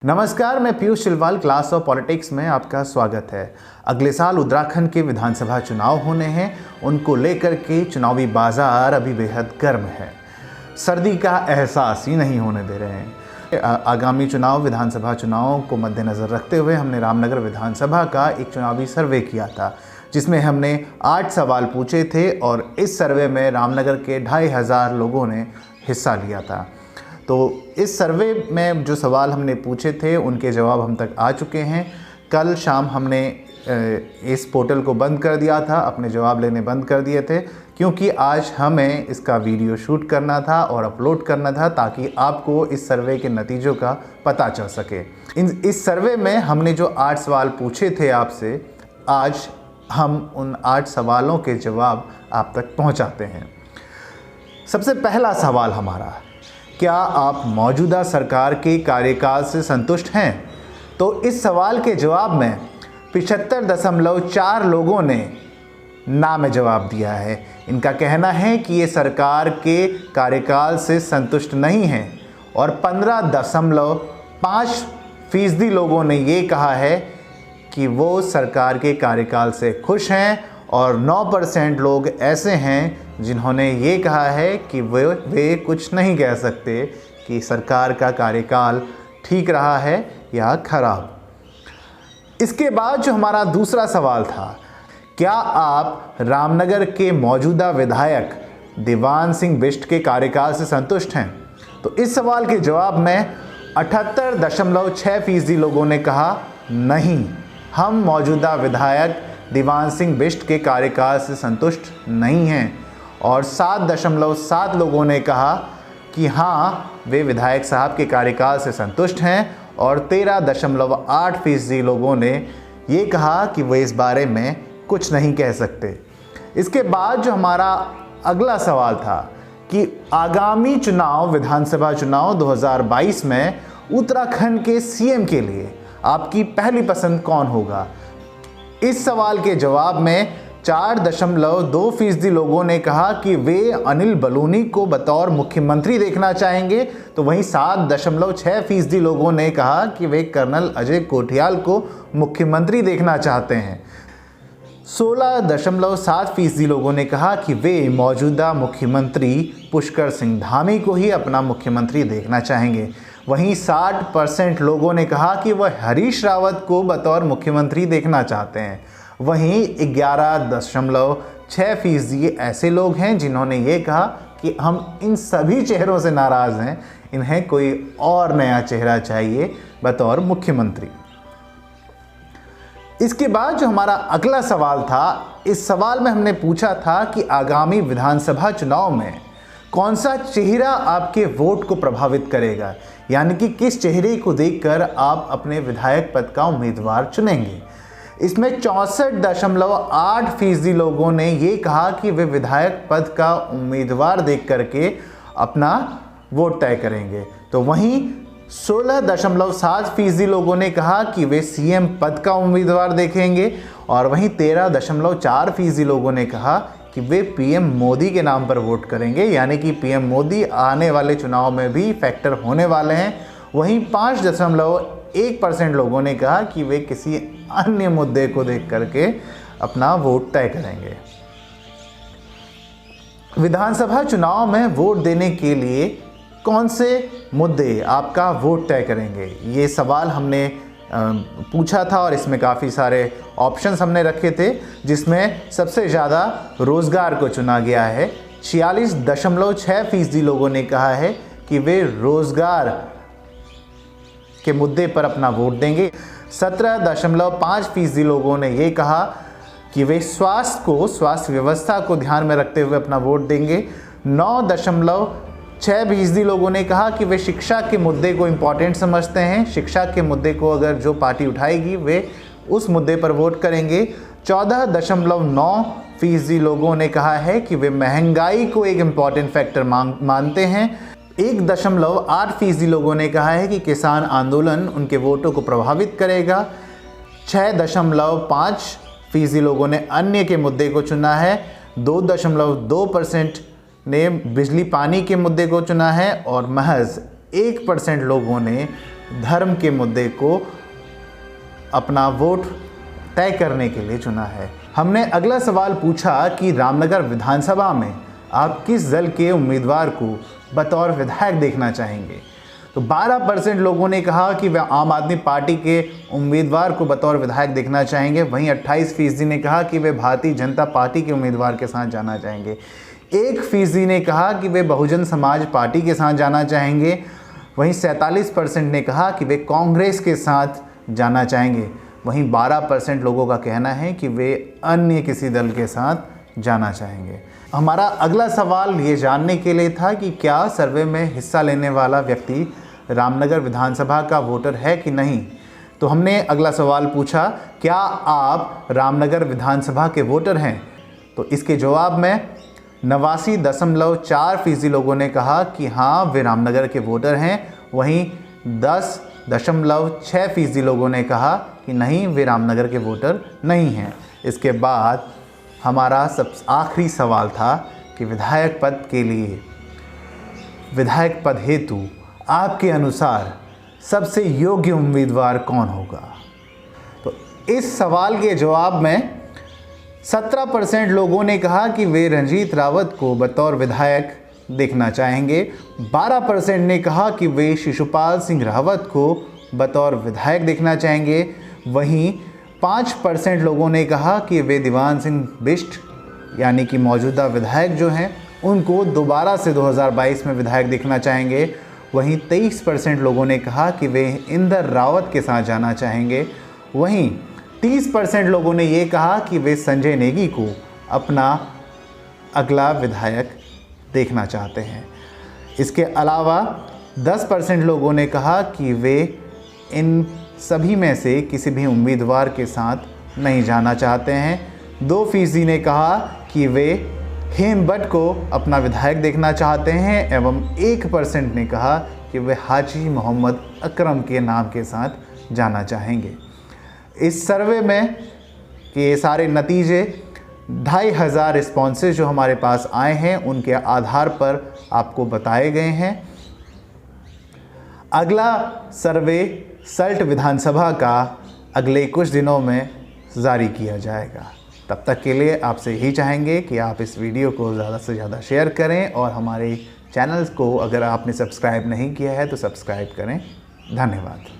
नमस्कार, मैं Piyush Chilwal class of politics में आपका स्वागत है। अगले साल उत्तराखंड के विधानसभा चुनाव होने हैं, उनको लेकर के चुनावी बाजार अभी बेहद गर्म है। सर्दी का एहसास ही नहीं होने दे रहे हैं। आगामी चुनाव विधानसभा चुनाव को मद्देनज़र रखते हुए हमने रामनगर विधानसभा का एक चुनावी सर्वे किया था, जिसमें हमने 8 सवाल पूछे थे और इस सर्वे में रामनगर के 2500 लोगों ने हिस्सा लिया था। तो इस सर्वे में जो सवाल हमने पूछे थे उनके जवाब हम तक आ चुके हैं। कल शाम हमने इस पोर्टल को बंद कर दिया था, अपने जवाब लेने बंद कर दिए थे, क्योंकि आज हमें इसका वीडियो शूट करना था और अपलोड करना था ताकि आपको इस सर्वे के नतीजों का पता चल सके। इस सर्वे में हमने जो 8 सवाल पूछे थे आपसे, आज हम उन 8 सवालों के जवाब आप तक पहुंचाते हैं। सबसे पहला सवाल हमारा, क्या आप मौजूदा सरकार के कार्यकाल से संतुष्ट हैं? तो इस सवाल के जवाब में 75.4 लोगों ने ना में जवाब दिया है। इनका कहना है कि ये सरकार के कार्यकाल से संतुष्ट नहीं हैं और 15.5% लोगों ने ये कहा है कि वो सरकार के कार्यकाल से खुश हैं और 9% लोग ऐसे हैं जिन्होंने ये कहा है कि वे कुछ नहीं कह सकते कि सरकार का कार्यकाल ठीक रहा है या खराब। इसके बाद जो हमारा दूसरा सवाल था, क्या आप रामनगर के मौजूदा विधायक दीवान सिंह बिष्ट के कार्यकाल से संतुष्ट हैं? तो इस सवाल के जवाब में 78.6% लोगों ने कहा नहीं, हम मौजूदा विधायक दीवान सिंह बिष्ट के कार्यकाल से संतुष्ट नहीं हैं, और 7.7 लोगों ने कहा कि हाँ, वे विधायक साहब के कार्यकाल से संतुष्ट हैं, और 13.8% लोगों ने ये कहा कि वे इस बारे में कुछ नहीं कह सकते। इसके बाद जो हमारा अगला सवाल था कि आगामी चुनाव विधानसभा चुनाव 2022 में उत्तराखंड के सीएम के लिए आपकी पहली पसंद कौन होगा? इस सवाल के जवाब में 4.2% लोगों ने कहा कि वे अनिल बलूनी को बतौर मुख्यमंत्री देखना चाहेंगे, तो वहीं 7.6% लोगों ने कहा कि वे कर्नल अजय कोठियाल को मुख्यमंत्री देखना चाहते हैं। 16.7% लोगों ने कहा कि वे मौजूदा मुख्यमंत्री पुष्कर सिंह धामी को ही अपना मुख्यमंत्री देखना चाहेंगे। वहीं 60% लोगों ने कहा कि वह हरीश रावत को बतौर मुख्यमंत्री देखना चाहते हैं। वहीं 11.6% ऐसे लोग हैं जिन्होंने ये कहा कि हम इन सभी चेहरों से नाराज़ हैं, इन्हें कोई और नया चेहरा चाहिए बतौर मुख्यमंत्री। इसके बाद जो हमारा अगला सवाल था, इस सवाल में हमने पूछा था कि आगामी विधानसभा चुनाव में कौन सा चेहरा आपके वोट को प्रभावित करेगा, यानी कि किस चेहरे को देखकर आप अपने विधायक पद का उम्मीदवार चुनेंगे। इसमें 64.8% लोगों ने ये कहा कि वे विधायक पद का उम्मीदवार देख करके अपना वोट तय करेंगे। तो वहीं 16.7% लोगों ने कहा कि वे सीएम पद का उम्मीदवार देखेंगे, और वहीं 13.4% लोगों ने कहा कि वे पीएम मोदी के नाम पर वोट करेंगे, यानी कि पीएम मोदी आने वाले चुनाव में भी फैक्टर होने वाले हैं। वहीं 5.1% लोगों ने कहा कि वे किसी अन्य मुद्दे को देख करके अपना वोट तय करेंगे। विधानसभा चुनाव में वोट देने के लिए कौन से मुद्दे आपका वोट तय करेंगे, ये सवाल हमने पूछा था, और इसमें काफ़ी सारे ऑप्शंस हमने रखे थे, जिसमें सबसे ज़्यादा रोज़गार को चुना गया है। 46.6% लोगों ने कहा है कि वे रोज़गार के मुद्दे पर अपना वोट देंगे। 17.5% लोगों ने ये कहा कि वे स्वास्थ्य व्यवस्था को ध्यान में रखते हुए अपना वोट देंगे। 9.6% लोगों ने कहा कि वे शिक्षा के मुद्दे को इम्पॉर्टेंट समझते हैं, शिक्षा के मुद्दे को अगर जो पार्टी उठाएगी वे उस मुद्दे पर वोट करेंगे। 14.9% लोगों ने कहा है कि वे महंगाई को एक इम्पॉर्टेंट फैक्टर मानते हैं। 1.8% लोगों ने कहा है कि किसान आंदोलन उनके वोटों को प्रभावित करेगा। 6.5% लोगों ने अन्य के मुद्दे को चुना है। 2.2% ने बिजली पानी के मुद्दे को चुना है, और महज 1% लोगों ने धर्म के मुद्दे को अपना वोट तय करने के लिए चुना है। हमने अगला सवाल पूछा कि रामनगर विधानसभा में आप किस दल के उम्मीदवार को बतौर विधायक देखना चाहेंगे। तो 12% लोगों ने कहा कि वे आम आदमी पार्टी के उम्मीदवार को बतौर विधायक देखना चाहेंगे। वहीं 28% ने कहा कि वे भारतीय जनता पार्टी के उम्मीदवार के साथ जाना चाहेंगे। 1% ने कहा कि वे बहुजन समाज पार्टी के साथ जाना चाहेंगे। वहीं 47% ने कहा कि वे कांग्रेस के साथ जाना चाहेंगे। वहीं 12% लोगों का कहना है कि वे अन्य किसी दल के साथ जाना चाहेंगे। हमारा अगला सवाल ये जानने के लिए था कि क्या सर्वे में हिस्सा लेने वाला व्यक्ति रामनगर विधानसभा का वोटर है कि नहीं। तो हमने अगला सवाल पूछा, क्या आप रामनगर विधानसभा के वोटर हैं। तो इसके जवाब में 89.4% लोगों ने कहा कि हाँ वे रामनगर के वोटर हैं। वहीं 10.6% लोगों ने कहा कि नहीं वे रामनगर के वोटर नहीं हैं। इसके बाद हमारा आखिरी सवाल था कि विधायक पद के लिए, विधायक पद हेतु आपके अनुसार सबसे योग्य उम्मीदवार कौन होगा। तो इस सवाल के जवाब में 17% लोगों ने कहा कि वे रंजीत रावत को बतौर विधायक देखना चाहेंगे। 12% ने कहा कि वे शिशुपाल सिंह रावत को बतौर विधायक देखना चाहेंगे। वहीं 5% लोगों ने कहा कि वे दीवान सिंह बिष्ट यानी कि मौजूदा विधायक जो हैं उनको दोबारा से 2022 में विधायक देखना चाहेंगे। वहीं 23% लोगों ने कहा कि वे इंदर रावत के साथ जाना चाहेंगे। वहीं 30% लोगों ने ये कहा कि वे संजय नेगी को अपना अगला विधायक देखना चाहते हैं। इसके अलावा 10% लोगों ने कहा कि वे इन सभी में से किसी भी उम्मीदवार के साथ नहीं जाना चाहते हैं। 2% ने कहा कि वे हेमबट को अपना विधायक देखना चाहते हैं एवं 1% ने कहा कि वे हाजी मोहम्मद अकरम के नाम के साथ जाना चाहेंगे। इस सर्वे में के सारे नतीजे 2500 रिस्पॉन्सेज जो हमारे पास आए हैं उनके आधार पर आपको बताए गए हैं। अगला सर्वे सल्ट विधानसभा का अगले कुछ दिनों में जारी किया जाएगा। तब तक के लिए आपसे यही चाहेंगे कि आप इस वीडियो को ज़्यादा से ज़्यादा शेयर करें और हमारे चैनल को अगर आपने सब्सक्राइब नहीं किया है तो सब्सक्राइब करें। धन्यवाद।